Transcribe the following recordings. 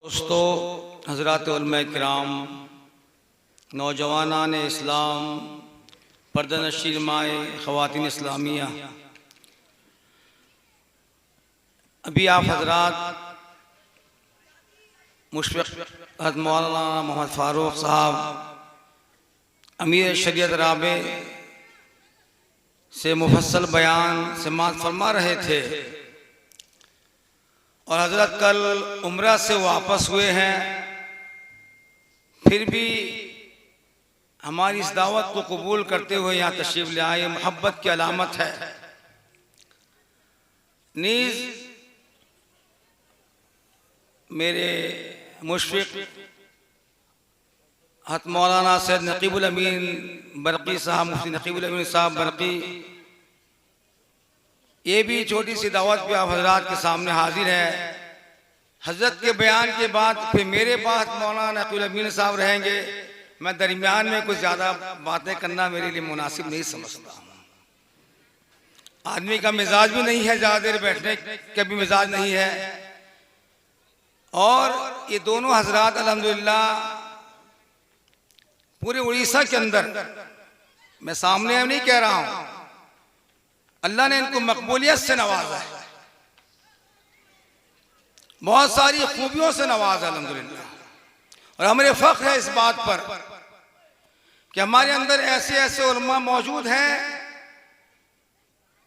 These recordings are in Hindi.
दोस्तों, हज़रात उलमा किराम, नौजवानान इस्लाम, पर्दानशीन माए, ख़वातीन इस्लामिया, अभी आप हज़रात मुशफ़िक़ हज़रत मौलाना मोहम्मद फ़ारूक साहब अमीर शरीयत राबे से मुफस्सल बयान समाअत फरमा रहे थे और हज़रत कल उम्रा से वापस हुए हैं। फिर भी हमारी इस दावत को कबूल करते हुए यहाँ तशरीफ़ ले आए, मोहब्बत की अलामत है। नीज़ मेरे मुशफ़िक़ हज़रत मौलाना सैयद नक़ीबुल अमीन बरक़ी साहब, मुफ्ती नक़ीबुल अमीन साहब बरक़ी, ये भी छोटी सी दावत पे आप हजरात के सामने हाजिर है। हजरत के बयान के बाद फिर मेरे पास मौलाना नक़ीबुल अमीन साहब रहेंगे। मैं दरमियान में कुछ ज़्यादा बातें करना मेरे लिए मुनासिब नहीं समझता हूँ। आदमी का मिजाज भी नहीं है, ज़्यादा देर बैठने का भी मिजाज नहीं है। और ये दोनों हजरात अल्हम्दुलिल्लाह पूरे उड़ीसा के अंदर, मैं सामने नहीं कह रहा हूँ, अल्लाह ने इनको मकबूलियत से नवाजा है, बहुत सारी खूबियों से नवाजा अल्हम्दुलिल्लाह। और हमें फख्र है इस बात पर कि हमारे अंदर ऐसे ऐसे उलमा मौजूद हैं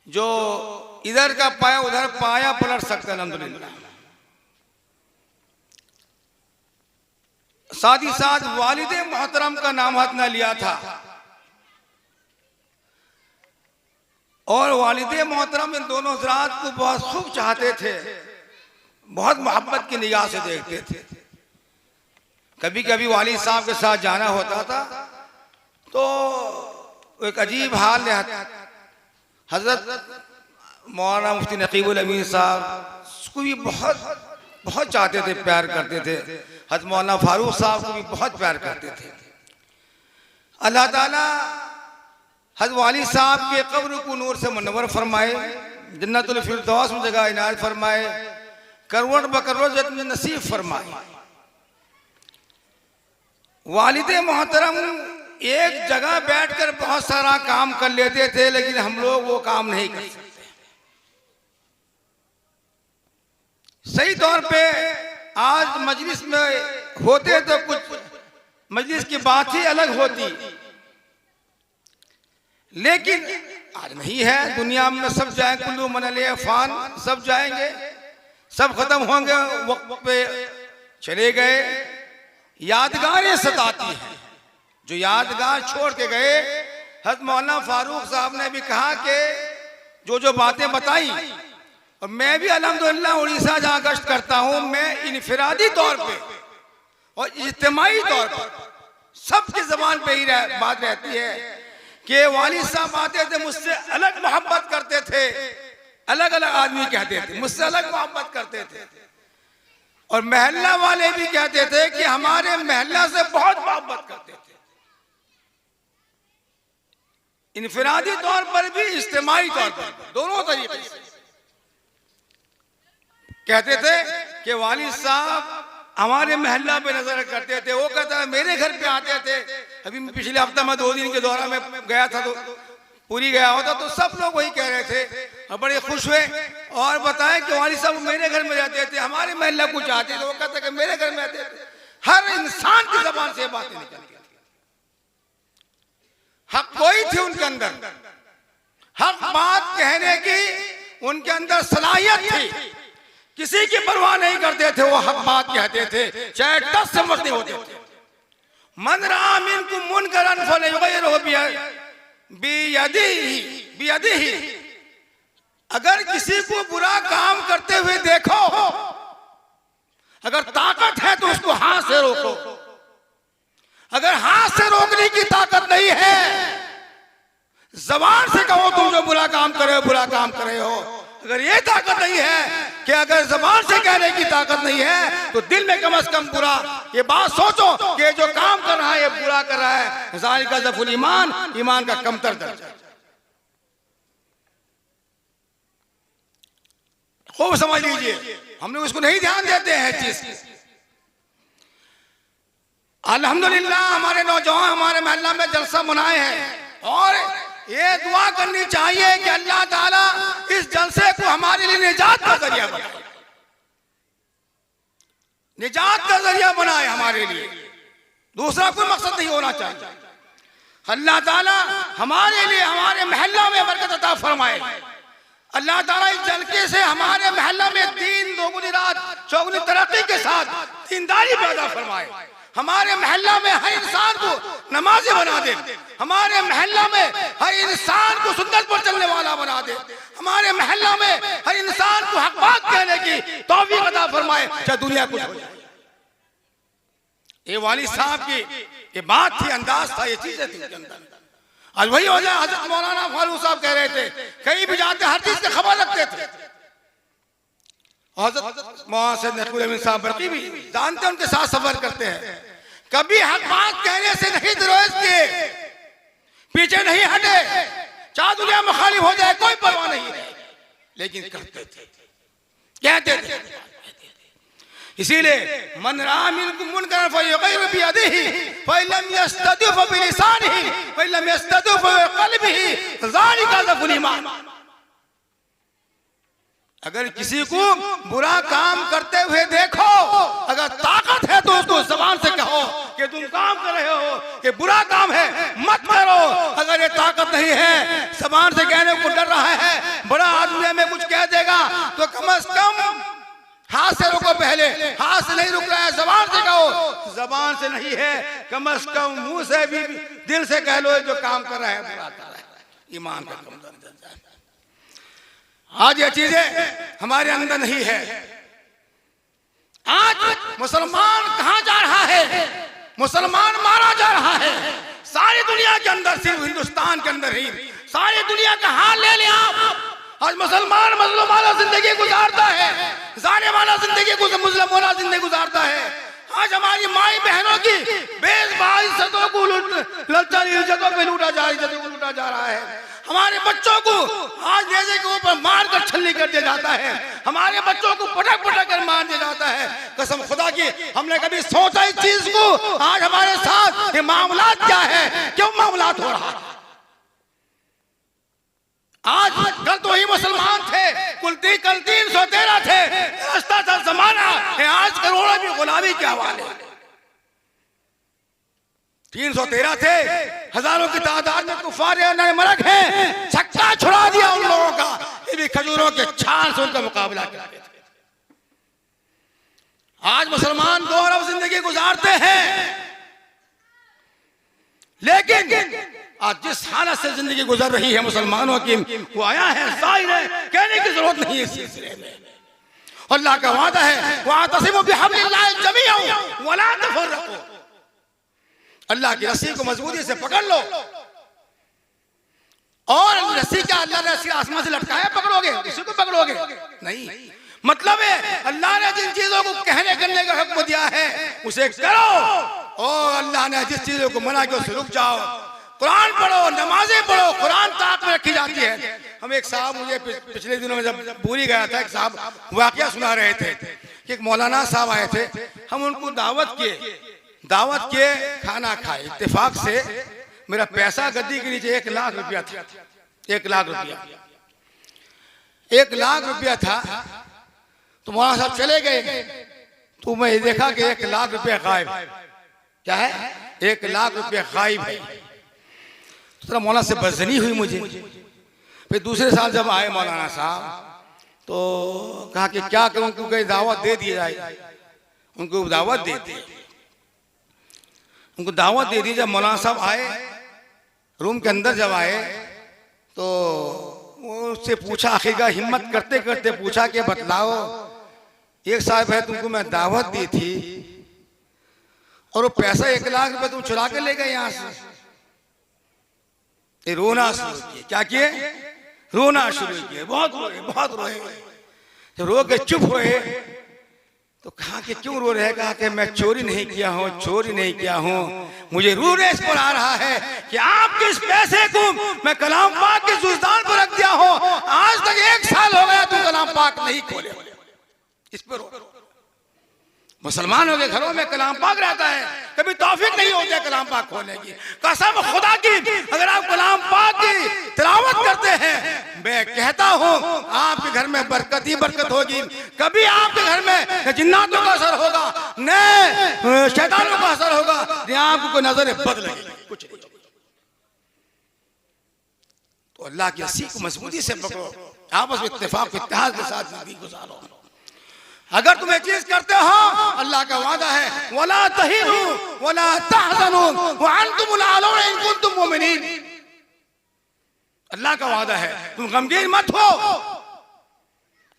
जो इधर का पाया उधर पाया पलट सकते हैं अल्हम्दुलिल्लाह। साथ ही साथ वालिदे मोहतरम का नाम हाथ न लिया था और वालिदे मोहतरम इन दोनों हज़रात को बहुत खूब चाहते थे, बहुत मोहब्बत की निगाह से देखते थे। कभी कभी वालिद साहब के साथ जाना होता था तो एक अजीब हाल है। हजरत मौलाना मुफ्ती नक़ीबुल अमीन साहब उसको भी बहुत बहुत चाहते थे, प्यार करते थे। हजरत मौलाना फ़ारूक साहब को भी बहुत प्यार करते थे। अल्लाह ताला हज़रत वाली साहब के कब्र को नूर से मुनव्वर फरमाए, जन्नतुल फिरदौस में जगह इनायत फरमाए, करवट बकरवट जन्नत में नसीब फरमाए। वालिदे मोहतरम एक जगह बैठकर बहुत सारा काम कर लेते थे, लेकिन हम लोग वो काम नहीं कर सकते। सही तौर पे आज मजलिस में होते तो कुछ मजलिस की बात ही अलग होती, लेकिन आज नहीं है। दुनिया में सब जाएंगे, कुल्लू मनले फान, सब जाएंगे, सब खत्म होंगे, वक्त पे चले गए। यादगारें सताती हैं, जो यादगार छोड़ के गए। हज़रत मौलाना फ़ारूक साहब ने भी कहा कि जो जो बातें बताई, और मैं भी अल्हम्दुलिल्लाह उड़ीसा जहाँ गश्त करता हूँ, मैं इनफिरादी तौर पे और इज्तिमाई तौर पर सबकी ज़बान पे ही बात रहती है कि वालिद साहब आते थे, मुझसे अलग मोहब्बत करते थे। अलग अलग आदमी कहते थे मुझसे अलग मोहब्बत करते थे, और महल्ला वाले भी कहते थे कि हमारे महल्ला से बहुत मोहब्बत करते थे। इनफिरादी तौर पर भी इज्तिमाई तौर पर दोनों तरीके से कहते थे कि वालिद साहब हमारे महल्ला पे नजर करते थे। वो कहता है मेरे घर पे आते थे। अभी पिछले हफ्ता मैं 2 दिन के दौरान में गया था, तो पूरी गया होता, तो सब लोग वही कह रहे थे और बड़े खुश हुए और बताए कि वालिद साहब मेरे घर में रहते थे, हमारे महल्ला को चाहते थे। वो कहता कि मेरे घर में आते थे। हर इंसान की जबान से बातें निकलती थी। हक कोई थी उनके अंदर, हक बात कहने की उनके अंदर सलाहियत थी। किसी की परवाह नहीं करते थे, वो हक बात कहते थे, चाहे 10 से मरते होते थे। मन रआ मिनकुम मुनकरन फलयुग़य्यिरहु बियदिही। अगर किसी को बुरा काम करते हुए देखो, अगर ताकत है तो उसको हाथ से रोको। अगर हाथ से रोकने की ताकत नहीं है, जबान से कहो तुम जो बुरा काम कर रहे हो। अगर ये ताकत नहीं है कि अगर जबान से कहने की ताकत नहीं है, तो दिल में कम से कम बुरा ये बात सोचो कि जो काम कर रहा है ये बुरा कर रहा है। ज़ालिका ज़फ़ुल ईमान, ईमान का कमतर दर्जा। खूब समझ लीजिए, हम लोग उसको नहीं ध्यान देते हैं चीज। अल्हम्दुलिल्लाह हमारे नौजवान हमारे मोहल्ला में जलसा मनाए हैं और ये दुआ करनी चाहिए कि अल्लाह ताला इस जलसे को हमारे लिए निजात का जरिया बनाए, निजात का जरिया बनाए हमारे लिए, दूसरा कोई मकसद नहीं होना चाहिए। अल्लाह ताला हमारे लिए हमारे मोहल्ला में बरकत अता फरमाए। अल्लाह ताला इस जलके से हमारे मोहल्ला में दीन दोगुनी रात चौगुनी तरक्की के साथ दीनदारी पैदा फरमाए। हमारे मोहल्ला में हर इंसान को नमाजी बना दे, हमारे मोहल्ला में हर इंसान को सुन्नत पर चलने वाला बना दे, हमारे मोहल्ला में हर इंसान को हक बात कहने की तौफीक अता फरमाए, चाहे दुनिया कुछ हो जाए। ये वाली साहब की ये बात थी, अंदाज था, ये चीजें थी उनके अंदर। आज वही हो जाए, हजरत मौलाना फारूक साहब कह रहे थे कहीं भी जाते हर चीज की खबर रखते थे। हजरत मौलाना सैयद नकवी अमीन साहब बरकी भी जानते उनके साथ सफर करते हैं, कभी हक बात कहने से नहीं गुरेज किए, पीछे नहीं हटे, चाहे दुनिया मुखालिफ हो जाए कोई परवाह नहीं है, लेकिन करते थे, कहते थे। इसीलिए मन रहा मिनकुम मुनकरन फलयुग़य्यिरहु बियदिही फइल्लम यस्ततिअ फबिलिसानिही फइल्लम यस्ततिअ फबिक़ल्बिही ज़ालिका ज़अफ़ुल ईमान। अगर किसी को बुरा काम करते हुए देखो, अगर ताकत है तो उसको जुबान से कहो कि तुम काम कर रहे हो, ये बुरा काम है, मत करो। अगर ये ताकत नहीं है, जुबान से कहने को डर रहा है, बड़ा आदमी में कुछ कह देगा तो कम से कम हाथ से रोको, पहले हाथ से नहीं रुक रहा है, जबान से कहो, जबान से नहीं है, कम से कम मुंह से भी दिल से कह लो जो काम कर रहा है बुरा है, ईमान का कम दर्जा है। आज ये चीजें हमारे अंदर नहीं है। आज मुसलमान कहां जा रहा है, मुसलमान मारा जा रहा है सारी दुनिया के अंदर, सिर्फ हिंदुस्तान के अंदर ही, सारी दुनिया का हाल ले लिया आप। आज मुसलमान मजलूम वाला जिंदगी गुजारता है, जाने वाला जिंदगी मुस्लिम वाला जिंदगी गुजारता है। आज हमारी माई बहनों की बेज़बान इज्जतों को इज्जतों पे लूटा जा रहा है। हमारे बच्चों को आज नेज़े के ऊपर मार कर छलनी कर दिया जाता है, हमारे बच्चों को पटक पटक कर मार दिया जाता है। कसम खुदा की हमने कभी सोचा इस चीज को, आज हमारे साथ ये मामलात क्या है, क्यों मामलात हो रहा है। आज कल तो ही मुसलमान थे, कल 313 थे, रास्ता था जमाना है, आज करोड़ों की गुलामी के हवाले। 313 थे, हजारों की तादाद में कुफार मरक हैं, छक्का छुड़ा दिया उन लोगों का, ये भी खजूरों के छाल से उनका मुकाबला करते थे। आज मुसलमान गौरव जिंदगी गुजारते हैं, लेकिन आज जिस हालत से जिंदगी गुजर रही है मुसलमानों की, वो आया है, जाहिर है, कहने की जरूरत नहीं है इस सिलसिले में। अल्लाह का वादा है, वातसिमू बिहब्लिल्लाहि जमीअन वला तफर्रकू, अल्लाह की रस्सी को मजबूती से पकड़ लो। और रस्सी क्या अल्लाह ने रस्सी आसमान से लटकाया पकड़ोगे, किसी को पकड़ोगे नहीं। मतलब है अल्लाह ने जिन चीजों को कहने करने का हुक्म दिया है उसे करो, और अल्लाह ने जिस चीजों को मना किया उससे रुक जाओ। कुरान पढ़ो, नमाजें पढ़ो, कुरान ताक में रखी जाती है। हम एक साहब, मुझे पिछले दिनों में जब पूरी गया था, एक साहब वाकया सुना रहे थे कि एक मौलाना साहब आए थे, हम उनको दावत किए, खाना खाए। इत्तेफाक से मेरा पैसा गद्दी के नीचे 1 लाख रुपया था, 1 लाख रुपया, 1 लाख रुपया था। तो मौलाना साहब चले गए, तो मैं देखा कि 1 लाख रुपया गायब। क्या है? 1 लाख रुपया गायब है। तो मौलाना से बदजनी हुई मुझे। फिर दूसरे साल जब आए मौलाना साहब, तो कहा कि क्या करूं, क्योंकि दावत दे दी जाए। उनको दावत दे दी, उनको दावत दे दी। जब मौलाना साहब आए, रूम के अंदर जब आए, तो उससे पूछा, आखिरकार हिम्मत करते करते पूछा कि बतलाओ, एक साहब है तुमको मैं दावत दी थी और वो पैसा 1 लाख रुपए तुम चुरा के ले गए यहाँ से। रोना शुरू किए। क्या किए? रोना शुरू किए। बहुत रोए। जब रो के चुप हुए तो कहा कि क्यों रो रहे? कहा कि मैं चोरी नहीं किया हूँ, मुझे रूरे इस पर आ रहा है कि आपके इस पैसे को मैं कलाम पाक के जुज़दान पर रख दिया हूँ, आज तक 1 साल हो गया तुम कलाम पाक नहीं खोले, इस पर रो। मुसलमानों के घरों में कलाम पाक रहता है, कभी तौफीक नहीं होती है कलाम पाक खोलने की। कसम खुदा की, अगर आप कलाम पाक की तिलावत करते हैं, मैं कहता हूं आपके घर में बरकत ही बरकत होगी। कभी आपके घर में न जिन्नातों का असर होगा, न शैतानों का असर होगा, न आपको कोई नजर बद लगेगी, कुछ नहीं। तो अल्लाह की रस्सी को मजबूती से पकड़ो, आपस में इत्तेफाक इत्तेहाद के साथ जिंदगी गुजारो। अगर तुम ये चीज करते हो, अल्लाह का वादा है, वला तहीनु वला तहज़नु व अंतुमुल आलून इन कुंतुम मुमिनीन। अल्लाह का वादा है, तुम गमगीन मत हो,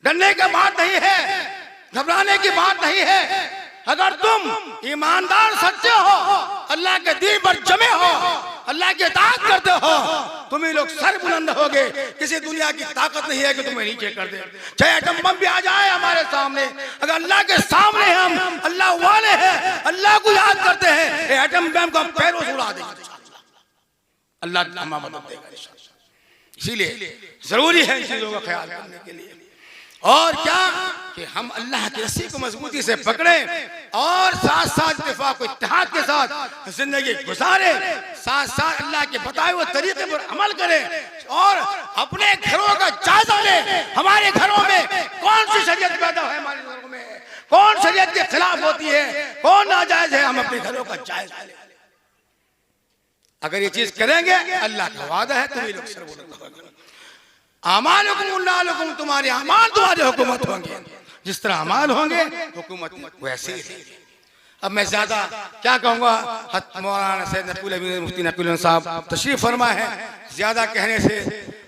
डरने की बात नहीं है, घबराने की बात नहीं है। अगर तुम ईमानदार सच्चे हो, अल्लाह के दीन पर जमे हो, अल्लाह की इताअत करते हो, तुम ही लोग सर बुलंद होगे। किसी दुनिया की ताकत नहीं है कि तुम्हें नीचे कर दे। चाहे एटम बम भी आ जाए हमारे सामने, अगर अल्लाह के सामने हम अल्लाह वाले हैं, अल्लाह को याद करते हैं, एटम बम को हम पैरों से उड़ा देंगे। अल्लाह हमारी मदद देगा। इसीलिए जरूरी है इन चीजों का ख्याल करने के लिए। और क्या कि हम अल्लाह की रस्सी को मजबूती से पकड़े और साथ साथ इत्तेफाक इत्तेहाद के साथ जिंदगी गुजारे, साथ साथ अल्लाह के बताए हुए तरीके पर अमल करें और अपने घरों का जायजा लें। हमारे घरों में कौन सी शरीयत पैदा है, हमारे घरों में कौन शरीयत के खिलाफ होती है, कौन नाजायज है, हम अपने घरों का जायजा लें। अगर ये चीज करेंगे, अल्लाह का वादा है, तुम लोग सर्वोत्तम आमालुकुम, तुम्हारे अमाल तुम्हारी हुकूमत होंगे। जिस तरह अमाल होंगे हुकूमत वैसे ही। अब मैं ज्यादा क्या कहूँगा, मौलाना सैयद नकवी अमीर मुफ्ती नकवी साहब तशरीफ फरमा है, ज्यादा कहने से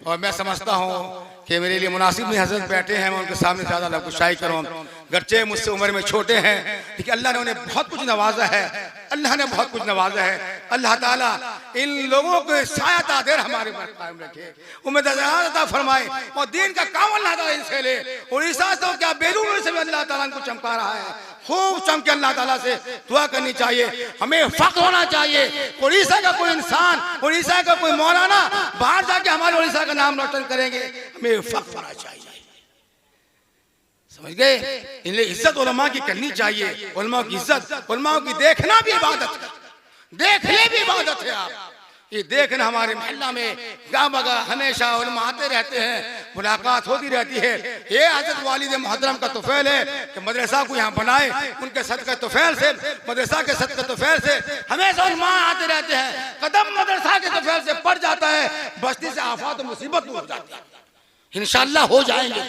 और मैं समझता हूँ कि मेरे लिए मुनासिब नहीं, हजरत बैठे हैं, मैं उनके सामने ज्यादा लफ्ज़ करूँ। गर्चे मुझसे उम्र में छोटे हैं, लेकिन अल्लाह ने उन्हें बहुत कुछ नवाजा है, अल्लाह ने बहुत कुछ नवाजा है। अल्लाह ताला इन लोगों को साया तादेर हमारे पर कायम रखे, उम्मीद अता फरमाए और दीन का काम अल्लाह ताला इनसे ले। उड़ीसा तो क्या बेरून से भी अल्लाह ताला इनको चमका रहा है, खूब चमके। अल्लाह ताला से दुआ करनी चाहिए, हमें फख्र होना चाहिए। उड़ीसा का कोई इंसान, उड़ीसा का कोई मौलाना बाहर जाके हमारे उड़ीसा का नाम रोशन करेंगे, हमें फख्र होना चाहिए। समझ गए? इन्हें इज्जत उलमा की करनी चाहिए। उलमा की इज्जत, उलमा की देखना भी इबादत है, देखने भी इबादत है। आप ये देखना, हमारे मोहल्ला में गामगा हमेशा उलमा आते रहते हैं, मुलाकात होती रहती है। ये हजरत वालिद मोहतरम का तोफैल है कि मदरसा को यहाँ बनाए, उनके सदका तोफैल से, मदरसा के सदका तोफैल से हमेशा उलमा आते रहते हैं। कदम मदरसा के तोफैल से पड़ जाता है, बस्ती से आफात और मुसीबत हो जाती है। इंशाअल्लाह हो जाएंगे।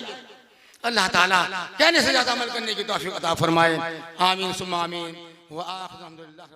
अल्लाह ताला कहने से ज्यादा अमल करने की तौफीक अता फरमाए। आमीन सुम्मा आमीन व आखिर अल्हम्दुलिल्लाह।